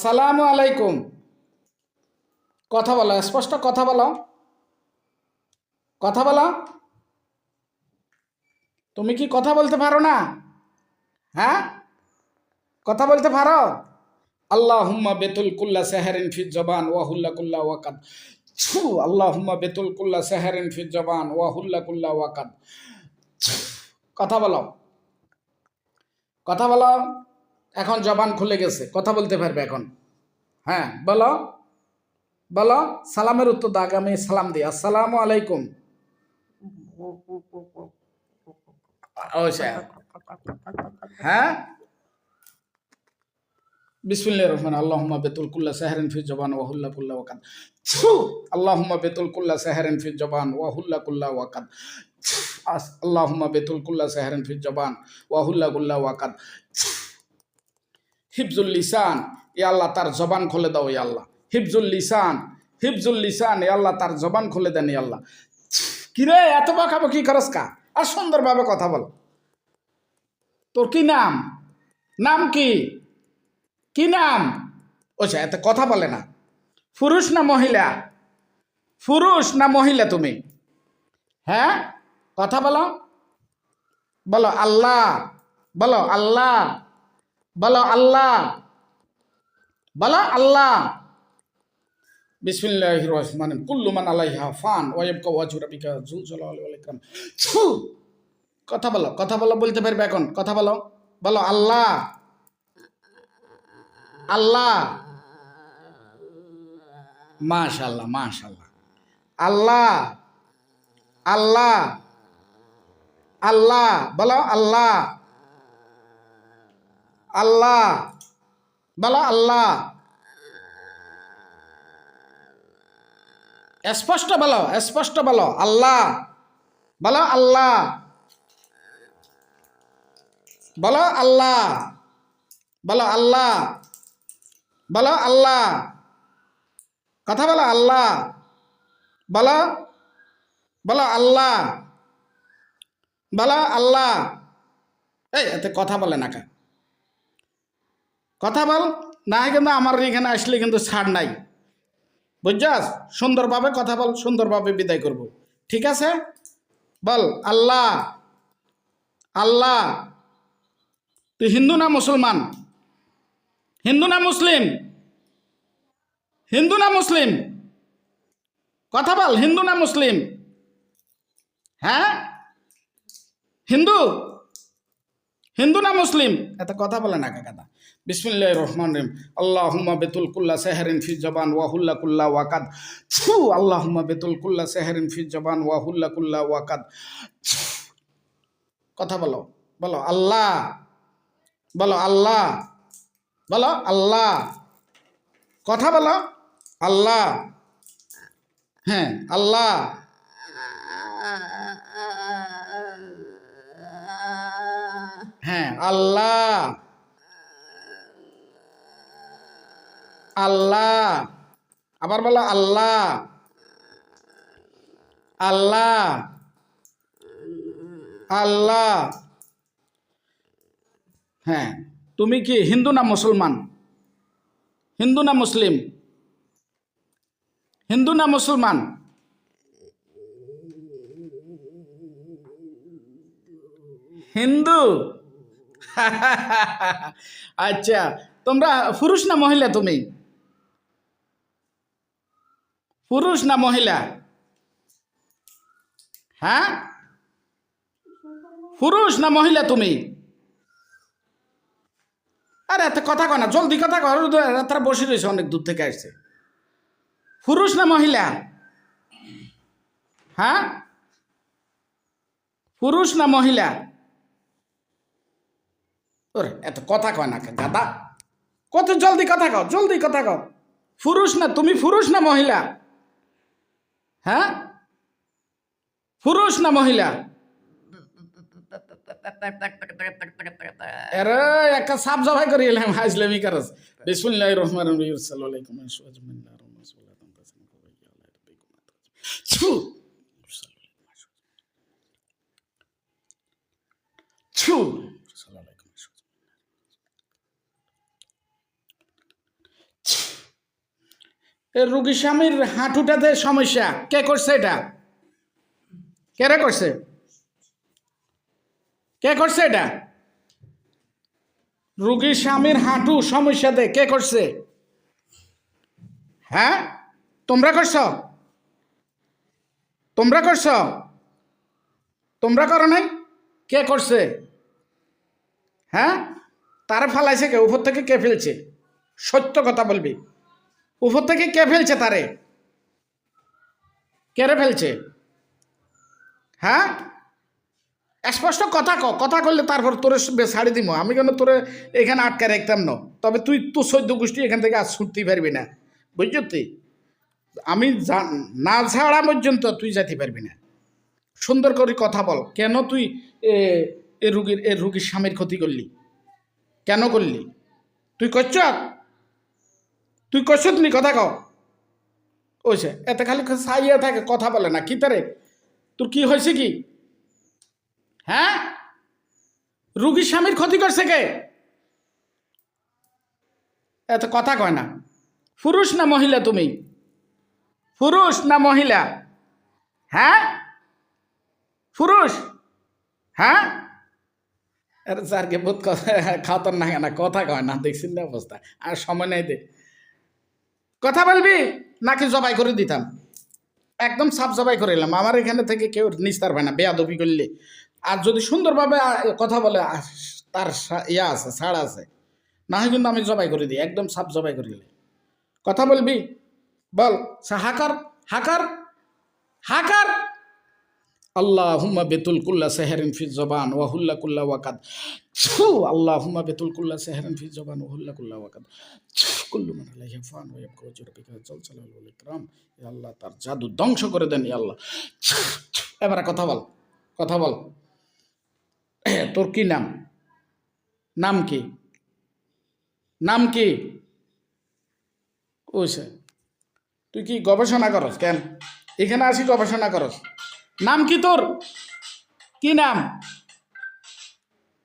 আসসালামু আলাইকুম। কথা বলো, স্পষ্ট কথা বলো, কথা বলো। তুমি কি কথা বলতে পারো না? হ্যাঁ, কথা বলতে পারো? আল্লাহুম্মা বেতুল কুল্লা সাহারিন ফি জবান ওয়া হুল্লা কুল্লা ওয়াকাদ। ছু, আল্লাহুম্মা বেতুল কুল্লা সাহারিন ফি জবান ওয়া হুল্লা কুল্লা ওয়াকাদ। কথা বলো, কথা বলো। এখন জবান খুলে গেছে, কথা বলতে পারবে এখন। হ্যাঁ, বলো, বলো। সালামের উত্তর দাও, আগে আমি সালাম দিই। আসসালামু আলাইকুম। হ্যাঁ, বিসমিল্লাহির রহমানির রহিম। আল্লাহুম্মা বেতুল কুল্লা সাহরিন ফি জবান ওয়া হুল্লা কুল্লা ওয়াকাদ। আল্লাহুম্মা বেতুল কুল্লা সাহরিন ফি জবান ওয়া হুল্লা কুল্লা ওয়াকাদ। আল্লাহুম্মা বেতুল কুল্লা সাহরিন ফি জবান ওয়া হুল্লা কুল্লা ওয়াকাদ। হিফজুল লিসান, ইয়া আল্লাহ তার জবান খুলে দাও ইয়া আল্লাহ। হিফজুল লিসান, হিফজুল লিসান, ইয়া আল্লাহ তার জবান খুলে দেন ইয়া আল্লাহ। কিরে এত বকাবকি করস কা? আর সুন্দরভাবে কথা বল। তোর কি নাম? নাম কি? কি নাম? ওইসা এত কথা বলে না। পুরুষ না মহিলা? পুরুষ না মহিলা তুমি? হ্যাঁ, কথা বলো, বলো আল্লাহ, বলো আল্লাহ, বলো আল্লাহ, বলো আল্লাহ। বিসমিল্লাহির রহমানির রহিম। কুল্লু মান আলাইহা ফান ওয়া ইয়াবকা ওয়াজহু রাব্বিকা যুল জালালি ওয়াল ইকরাম। ছু, কথা বলো, কথা বলো, বলতে পারবে এখন, কথা বলো, বলো আল্লাহ, আল্লাহ। মাশাআল্লাহ, মাশাআল্লাহ। আল্লাহ, আল্লাহ, আল্লাহ, বলো আল্লাহ, আল্লাহ, বলো আল্লাহ। স্পষ্ট বলো, স্পষ্ট বলো আল্লাহ, বলো আল্লাহ, বলো আল্লাহ, বলো আল্লাহ, বলো আল্লাহ। কথা বলো আল্লাহ, বলো, বলো আল্লাহ, বলো আল্লাহ। এই এতে কথা বলে না কা? কথা বল, না কিন্তু আমার এখানে আসলে কিন্তু ছাড় নাই, বুঝছাস? সুন্দরভাবে কথা বল, সুন্দরভাবে বিদায় করব, ঠিক আছে? বল আল্লাহ, আল্লাহ। তুই হিন্দু না মুসলমান? হিন্দু না মুসলিম? হিন্দু না মুসলিম? কথা বল, হিন্দু না মুসলিম? হ্যাঁ, হিন্দু? হিন্দু না মুসলিম? এত কথা বলে না কাকা। বিসমিল্লাহির রহমানির রহিম। আল্লাহুম্মা বেতুল কুল্লা সাহরিন ফি জবান ওয়া হুল্লা কুল্লা ওয়াকাদ। ছু, আল্লাহুম্মা বেতুল কুল্লা সাহরিন ফি জবান ওয়া হুল্লা কুল্লা ওয়াকাদ। কথা বলো, বলো আল্লাহ, বলো আল্লাহ, বলো আল্লাহ। কথা বলো আল্লাহ। হ্যাঁ, আল্লাহ। হ্যাঁ, আল্লাহ, আল্লাহ। আবার বলো আল্লাহ, আল্লাহ, আল্লাহ। হ্যাঁ, তুমি কি হিন্দু না মুসলমান? হিন্দু না মুসলিম? হিন্দু না মুসলমান? হিন্দু। আচ্ছা, তোমরা পুরুষ না মহিলা? তুমি পুরুষ না মহিলা? হ্যাঁ, পুরুষ না মহিলা তুমি? আরে এত কথা কয় না, জলদি কথা কর। তারা বসে রয়েছে, অনেক দূর থেকে আসছে। পুরুষ না মহিলা? হ্যাঁ, পুরুষ না মহিলা? ওরে এত কথা কয় না গাদা, কত জলদি কথা কও, জলদি কথা কও। পুরুষ না তুমি? পুরুষ না মহিলা? হ্যাঁ, পুরুষ না মহিলা? আরে একটা সাপ জবাই করে এলাম, হাজলামি করস। বিসমিল্লাহির রহমানির রহিম। সাল্লাল্লাহু আলাইহি ওয়া সাল্লাম। ছু, ছু। এই রুগী স্বামীর হাঁটুটাতে সমস্যা, কে করছে এটা? কেরে করছে? কে করছে এটা? রুগী স্বামীর হাঁটু সমস্যাতে কে করছে? হ্যাঁ, তোমরা করছ? তোমরা করছ? তোমরা করো নাই? কে করছে? হ্যাঁ, তারা ফালাইছে কে? উপর থেকে কে ফেলছে? সত্য কথা বলবি, উপর থেকে কে ফেলছে তারে? কেড়ে ফেলছে? হ্যাঁ, স্পষ্ট কথা ক, কথা করলে তারপর তোরে ছাড়ি দিব। আমি কেন তোরে এখানে আটকে রাখতাম না। তবে তুই তো 14 গোষ্ঠী এখান থেকে আজ ছুটতে পারবি না, বুঝছ? তুই আমি না ছাড়া পর্যন্ত তুই যেতে পারবি না। সুন্দর করে কথা বল। কেন তুই এ রুগীর স্বামীর ক্ষতি করলি? কেন করলি? তুই করছ? তুই করছ? তুমি কথা কও। ওইসে এত খালি সাইয়া থাকে, কথা বলে না। কি তারে তোর কি হয়েছে কি? হ্যাঁ, রুগীর স্বামীর ক্ষতি করছে কে? এত কথা কয় না। পুরুষ না মহিলা তুমি? পুরুষ না মহিলা? হ্যাঁ, পুরুষ? হ্যাঁ, স্যারকে বহুত খাওয়াতার না কেনা, কথা কয় না, দেখছেন না অবস্থা। আর সময় নাই দে, কথা বলবি নাকি জবাই করে দিতাম? একদম সাফ জবাই করে এলাম। আমার এখানে থেকে কেউ নিস্তার হয় না বেয়াদবি করলে। আর যদি সুন্দরভাবে কথা বলে তার ইয়া আছে, ছাড় আছে, না হয় কিন্তু আমি জবাই করে দিই, একদম সাফ জবাই করে দিলে। কথা বলবি? বল। হাকার হাকার হাকার। আল্লাহুম্মা বেতুল কুল্লা সেহরিন ফি জবান ওয়া হুল্লা কুল্লা ওয়াকাদ। আল্লাহুম্মা বেতুল কুল্লা সেহরিন ফি জবান ওয়া হুল্লা কুল্লা ওয়াকাদ। কুল্লু মান আলাইহা ফান ওয়া ইয়াবকা ওয়াজহু রাব্বিকা যুল জালালি ওয়াল ইকরাম। ইয়া আল্লাহ, তার জাদু ধ্বংস করে দেন ইয়া আল্লাহ। এবারে কথা বল, কথা বল। তোর কি নাম? নাম কি? নাম কি? ওইসে তুই কি গবেষণা করস কেন? এখানে আসি গবেষণা করস? নাম কি তোর? কি নাম?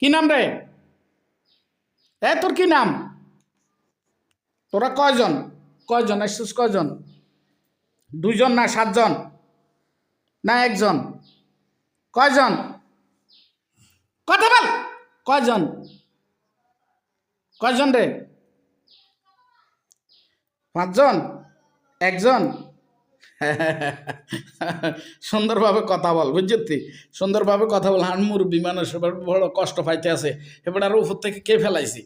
কি নাম রে? তোর কি নাম? তোরা কয়জন? কয়জন আসছিস? কয়জন? 2 জন না 7 জন না 1 জন? কয়জন? কথা বল। কয়জন? কয়জন রে? 5 জন? 1 জন? সুন্দরভাবে কথা বল, বুঝছি? সুন্দরভাবে কথা বল। হানমুর বিমানের বড় কষ্ট পাইতে আছে, এবার আর উপর থেকে কে ফেলাইছি?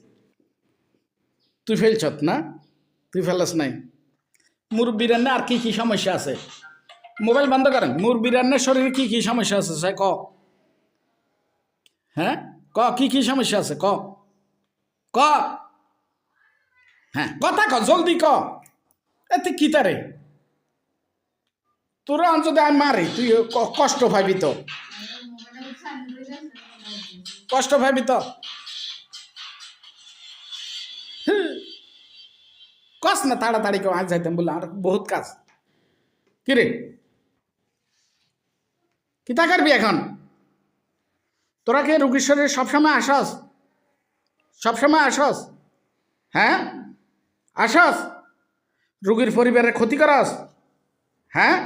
তুই ফেলছত না? তুই ফেলাস নাই? মুরব্বীর আর কি কি সমস্যা আছে? মোবাইল বন্ধ করেন। মুরব্বীর শরীরে কি কি সমস্যা আছে সে ক। হ্যাঁ, ক কি কি সমস্যা আছে? ক ক। হ্যাঁ, কথা ক, জলদি ক। এতে কি তারে? তোরা যদি আমি মারি তুই কষ্ট পাইবি তো, কষ্ট পাইবি তো। কস না তাড়াতাড়ি কেউ আজ যাইতাম বলে, আর বহুত কাজ। কিরে কিতা করবি এখন? তোরা কে রুগীর শরীরে সবসময় আসস? সবসময় আসস? হ্যাঁ, আসস? রুগীর পরিবারের ক্ষতি করস? হ্যাঁ,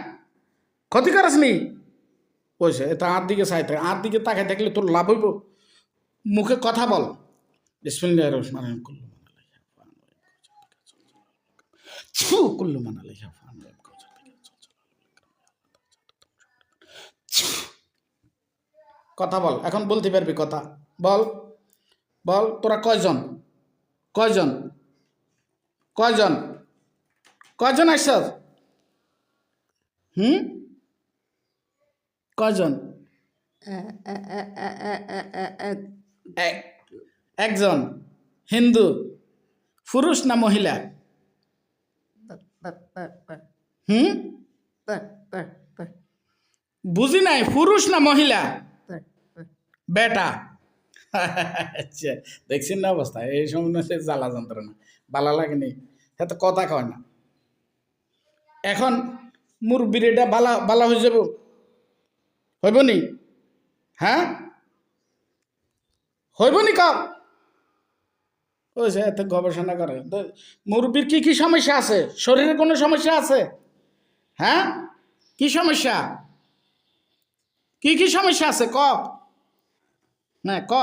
ক্ষতি করস নি? ওইসে এটা আর দিকে চাইতে, আর দিকে তাকাই থাকলে তোর লাভ হইব? মুখে কথা বল। বিসমিল্লাহির রহমানির রহিম। কুল্লু মান আলাইহা ফান। কথা বল, এখন বলতে পারবি কথা? বল, বল। তোরা কয়জন? কয়জন? কয়জন? কয়জন আসছস? কয়জন? একজন। হিন্দু? পুরুষ না মহিলা? বুঝি নাই, পুরুষ না মহিলা? বেটা। আচ্ছা, দেখছেন না অবস্থা? এই সময় জ্বালা যন্ত্রণা বালা লাগেনি, এত কথা কয় না। এখন মুরব্বির এটা বালা বালা হয়ে যাব, হইব নি? হ্যাঁ, হইব নি? ক ওই যে এত গবেষণা করে মুরব্বীর কি কি সমস্যা আছে, শরীরে কোনো সমস্যা আছে? হ্যাঁ, কি সমস্যা, কি কি সমস্যা আছে ক না ক,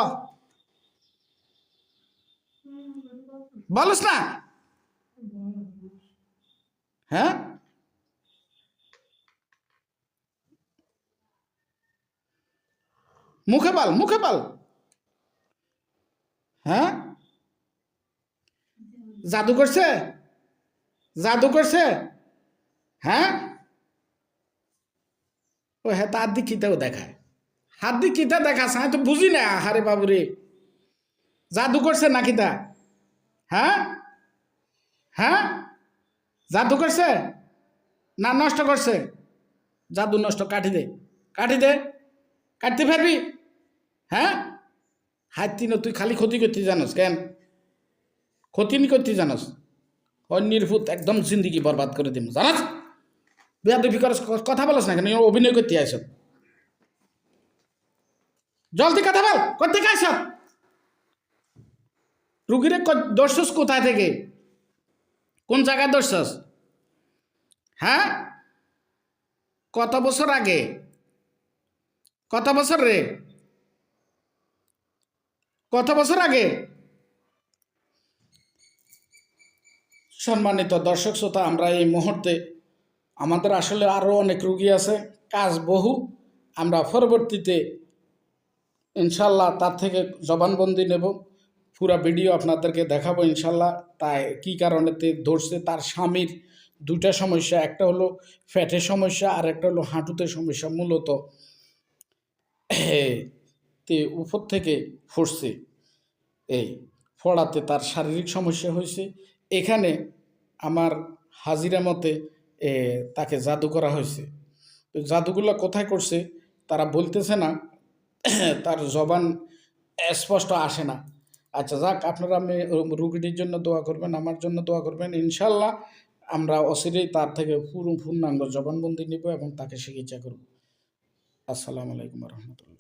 বলস না? হ্যাঁ, মুখে বল, মুখে বল। হ্যাঁ, জাদু করছে, জাদু করছে। হ্যাঁ, ও হ্যাঁ, তার দিক কিতাও দেখায়, হাত দিক কিতা দেখাস, আমি তো বুঝি না। হারে বাবুরে, জাদু করছে না কিতা? হ্যাঁ, হ্যাঁ, জাদু করছে না নষ্ট করছে? জাদু নষ্ট, কাটি দে, কাটি দে, কাটতে পারবি? হ্যাঁ, হাতি না, তুই খালি ক্ষতি করতে জানোস কেন? ক্ষতি নি করতে জানোস? অন্যের ভূত একদম জিন্দিগি বরবাদ করে দিব জানাস? বেয়াদবি করস, কথা বলস না কেন? অভিনয় করতে আইস, জলদি কথা বল, করতে আইস। রুগীরে দর্শস কোথায় থেকে, কোন জায়গায় দর্শস? হ্যাঁ, কত বছর আগে, কত বছর রে, কত বছর আগে? সম্মানিত দর্শক শ্রোতা, আমরা এই মুহূর্তে, আমাদের আসলে আরও অনেক রুগী আছে, কাজ বহু, আমরা পরবর্তীতে ইনশাল্লাহ তার থেকে জবানবন্দি নেব, পুরা ভিডিও আপনাদেরকে দেখাবো ইনশাল্লাহ। তাই কী কারণেতে ধরছে, তার স্বামীর দুইটা সমস্যা, একটা হলো ফ্যাটের সমস্যা আর একটা হলো হাঁটুতে সমস্যা, মূলত তে উপর থেকে ফুটছে, এই ফোড়াতে তার শারীরিক সমস্যা হয়েছে। এখানে আমার হাজিরা মতে তাকে জাদু করা হয়েছে। তো জাদুগুলো কোথায় করছে তারা বলতেছে না, তার জবান স্পষ্ট আসে না। আচ্ছা যাক, আপনারা আমি রুগীটির জন্য দোয়া করবেন, আমার জন্য দোয়া করবেন। ইনশাল্লাহ আমরা অচিরেই তার থেকে পূর্ণাঙ্গ জবানবন্দি নিব এবং তাকে চিকিৎসা করব। আসসালামু আলাইকুম রহমতুল্লাহ।